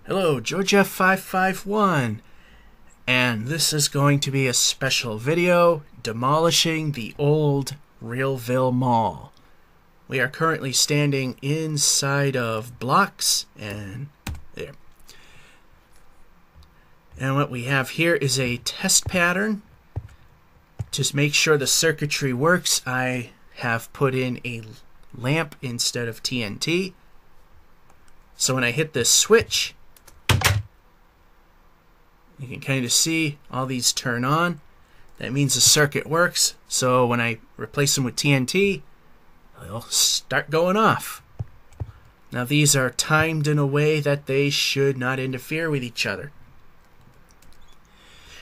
Hello, GeorgeF551, and this is going to be a special video demolishing the old REoLVille Mall. We are currently standing inside of blocks, and there. And what we have here is a test pattern. To make sure the circuitry works, I have put in a lamp instead of TNT. So when I hit this switch, you can kind of see all these turn on. That means the circuit works. So when I replace them with TNT, they'll start going off. Now these are timed in a way that they should not interfere with each other.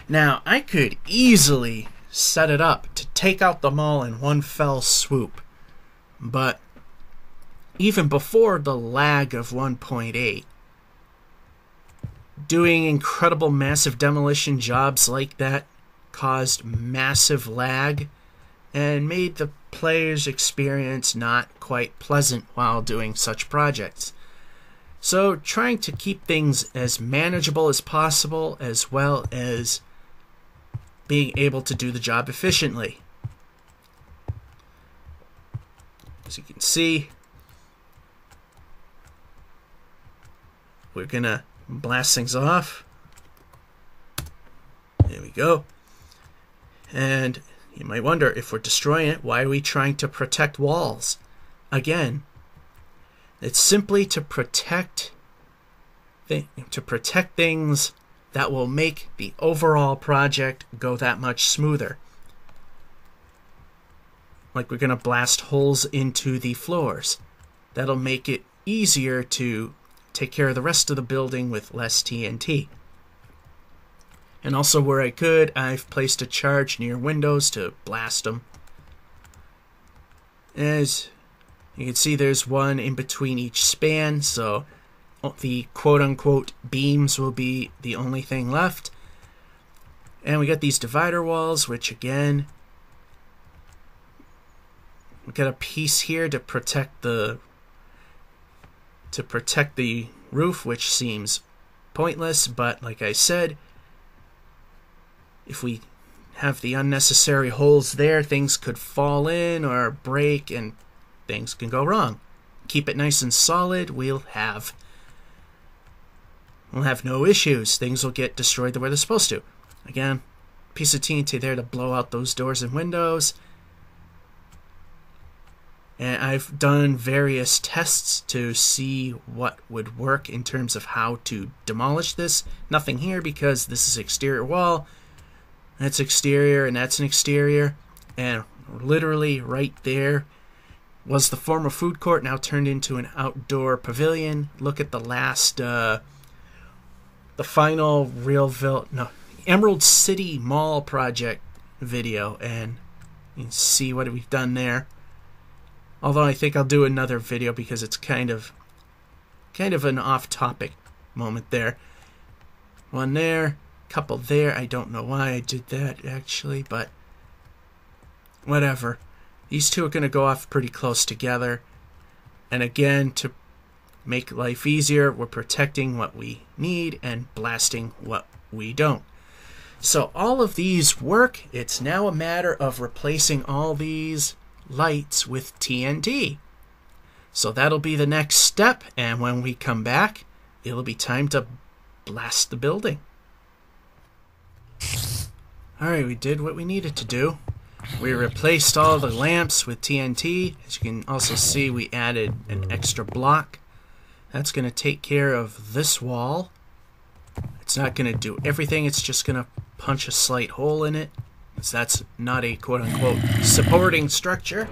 Now I could easily set it up to take out the mall in one fell swoop. But even before the lag of 1.8, doing incredible massive demolition jobs like that caused massive lag and made the player's experience not quite pleasant while doing such projects. So trying to keep things as manageable as possible, as well as being able to do the job efficiently. As you can see, we're gonna blast things off. There we go. And you might wonder, if we're destroying it, why are we trying to protect walls? Again, it's simply to protect things that will make the overall project go that much smoother. Like we're gonna blast holes into the floors. That'll make it easier to take care of the rest of the building with less TNT. And also where I could, I've placed a charge near windows to blast them. As you can see, there's one in between each span, so the quote-unquote beams will be the only thing left. And we got these divider walls, which again, we got a piece here to protect the roof, which seems pointless, but like I said, if we have the unnecessary holes there, things could fall in or break and things can go wrong. Keep it nice and solid, we'll have no issues. Things will get destroyed the way they're supposed to. Again, piece of TNT there to blow out those doors and windows. And I've done various tests to see what would work in terms of how to demolish this. Nothing here because this is exterior wall. That's exterior and that's an exterior. And literally right there was the former food court, now turned into an outdoor pavilion. Look at the last, the final Emerald City Mall project video, and you can see what we've done there. Although I think I'll do another video because it's kind of an off-topic moment there. One there, couple there. I don't know why I did that actually, but whatever. These two are going to go off pretty close together. And again, to make life easier, we're protecting what we need and blasting what we don't. So all of these work. It's now a matter of replacing all these lights with TNT. So that'll be the next step, and when we come back, it'll be time to blast the building. Alright, we did what we needed to do. We replaced all the lamps with TNT. As you can also see, we added an extra block. That's going to take care of this wall. It's not going to do everything, it's just going to punch a slight hole in it. So that's not a quote-unquote supporting structure.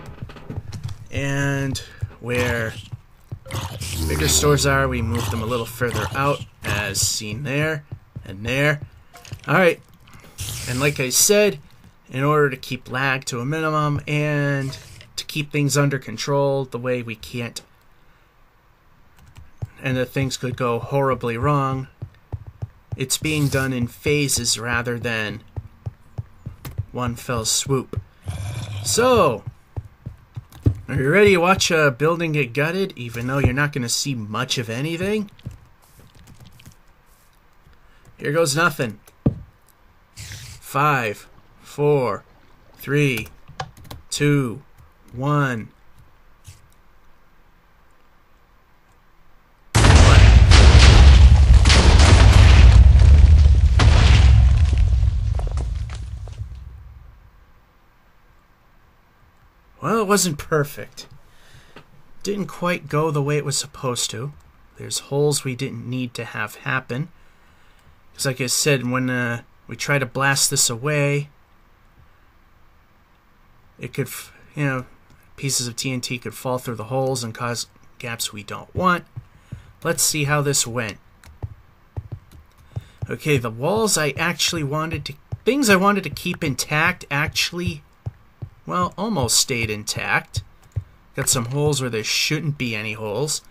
And where bigger stores are, we move them a little further out, as seen there and there. Alright, and like I said, in order to keep lag to a minimum and to keep things under control the way we can't, and that things could go horribly wrong, it's being done in phases rather than one fell swoop. So, are you ready to watch a building get gutted, even though you're not going to see much of anything? Here goes nothing. 5, 4, 3, 2, 1. Well, it wasn't perfect. Didn't quite go the way it was supposed to. There's holes we didn't need to have happen. Because like I said, when we try to blast this away, it could, pieces of TNT could fall through the holes and cause gaps we don't want. Let's see how this went. Okay, the walls things I wanted to keep intact actually, well, almost stayed intact. Got some holes where there shouldn't be any holes.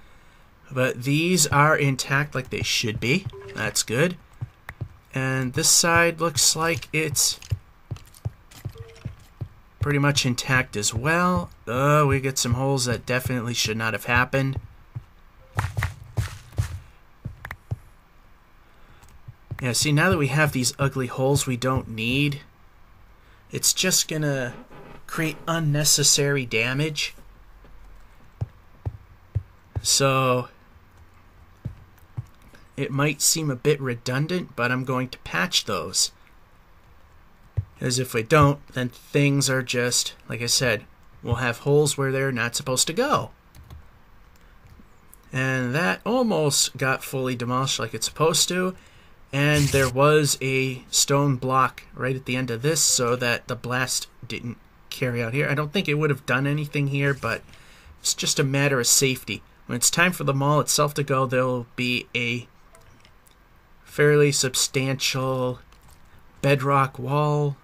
But these are intact like they should be. That's good. And this side looks like it's pretty much intact as well. We get some holes that definitely should not have happened. Yeah, see, now that we have these ugly holes we don't need, it's just gonna create unnecessary damage. So it might seem a bit redundant, but I'm going to patch those. Because if we don't, then things are just, like I said, we'll have holes where they're not supposed to go. And that almost got fully demolished like it's supposed to. And there was a stone block right at the end of this so that the blast didn't carry out here. I don't think it would have done anything here, but it's just a matter of safety. When it's time for the mall itself to go, there'll be a fairly substantial bedrock wall.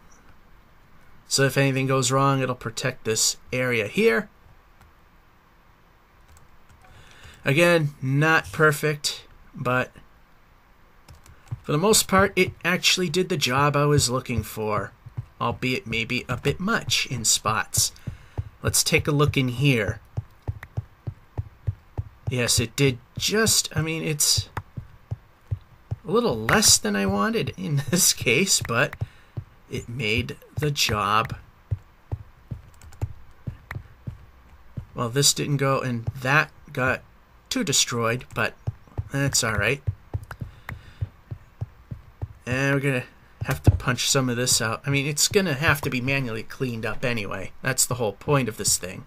So if anything goes wrong, it'll protect this area here. Again, not perfect, but for the most part, it actually did the job I was looking for, albeit maybe a bit much in spots. Let's take a look in here. Yes, it did just, it's a little less than I wanted in this case, but it made the job. Well, this didn't go, and that got too destroyed, but that's alright. And we're going to have to punch some of this out. It's going to have to be manually cleaned up anyway. That's the whole point of this thing.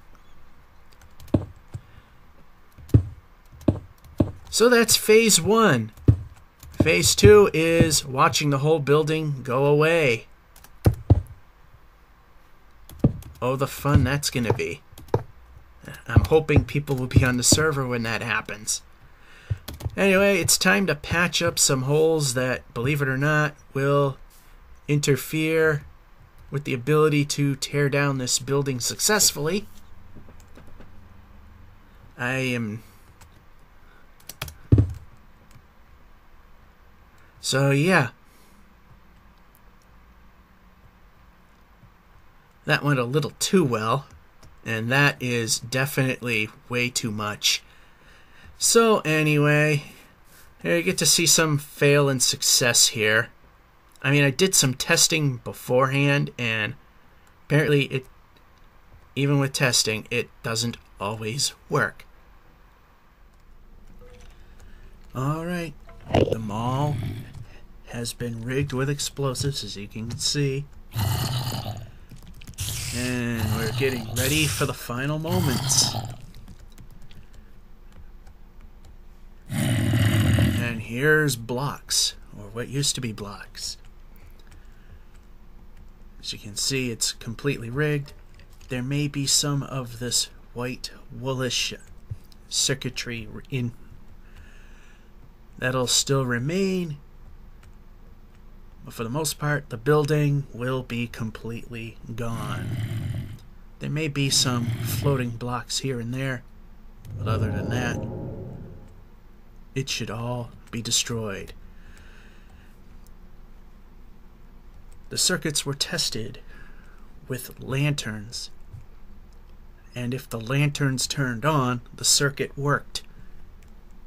So that's phase 1. Phase 2 is watching the whole building go away. Oh, the fun that's going to be. I'm hoping people will be on the server when that happens. Anyway, it's time to patch up some holes that, believe it or not, will interfere with the ability to tear down this building successfully. So yeah, that went a little too well, and that is definitely way too much. So anyway, here you get to see some fail and success here. I did some testing beforehand, and apparently even with testing, it doesn't always work. Alright, the mall has been rigged with explosives, as you can see. And we're getting ready for the final moments. And here's blocks, or what used to be blocks. As you can see, it's completely rigged. There may be some of this white woolish circuitry in that'll still remain, but for the most part, the building will be completely gone. There may be some floating blocks here and there, but other than that, it should all be destroyed. The circuits were tested with lanterns, and if the lanterns turned on, the circuit worked.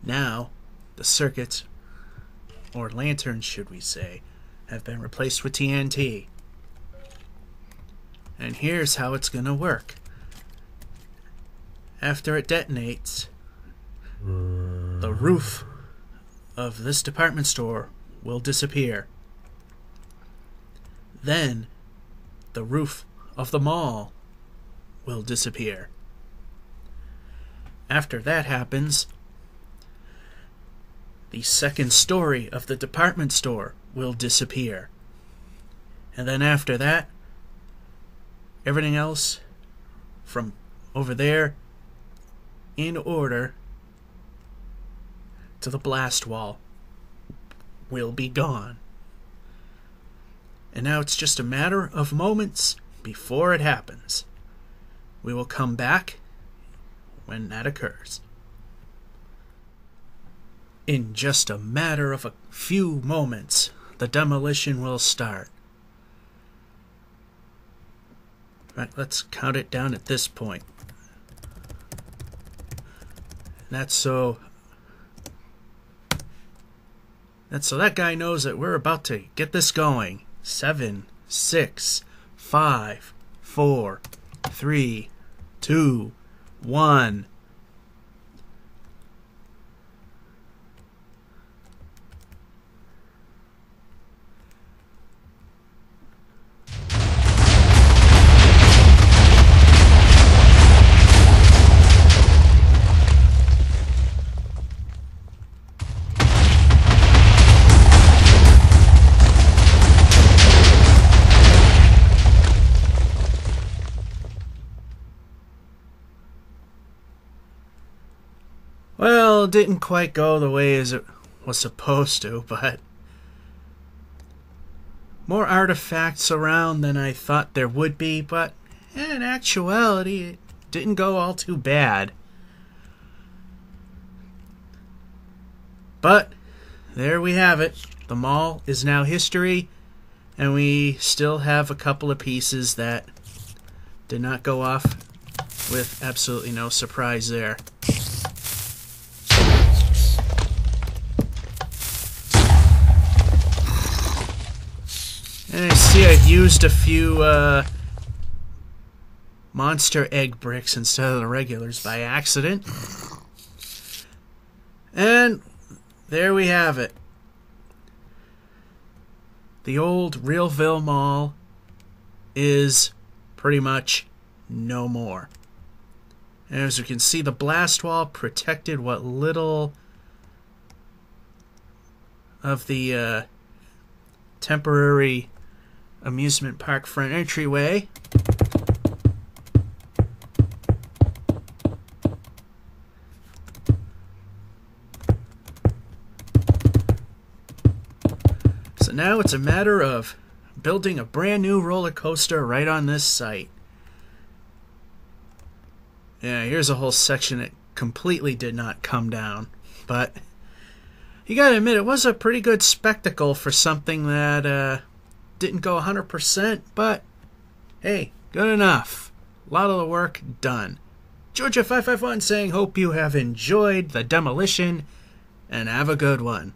Now, the circuits or lanterns should we say, have been replaced with TNT. And here's how it's gonna work. After it detonates, the roof of this department store will disappear. Then the roof of the mall will disappear. After that happens, the second story of the department store will disappear. And then after that, everything else from over there in order to the blast wall will be gone. And now it's just a matter of moments before it happens. We will come back when that occurs. In just a matter of a few moments, the demolition will start. Right, let's count it down at this point. That's so that guy knows that we're about to get this going. 7, 6, 5, 4, 3, 2, 1. Well, it didn't quite go the way as it was supposed to, but more artifacts around than I thought there would be, but in actuality, it didn't go all too bad. But there we have it. The mall is now history, and we still have a couple of pieces that did not go off with absolutely no surprise there. And I see I've used a few monster egg bricks instead of the regulars by accident. And there we have it. The old REoLVille Mall is pretty much no more. And as you can see, the blast wall protected what little of the temporary amusement park front entryway. So now it's a matter of building a brand new roller coaster right on this site. Yeah, here's a whole section that completely did not come down, but you gotta admit it was a pretty good spectacle for something that didn't go 100%, but hey, good enough. A lot of the work done. Georgia551 saying, hope you have enjoyed the demolition, and have a good one.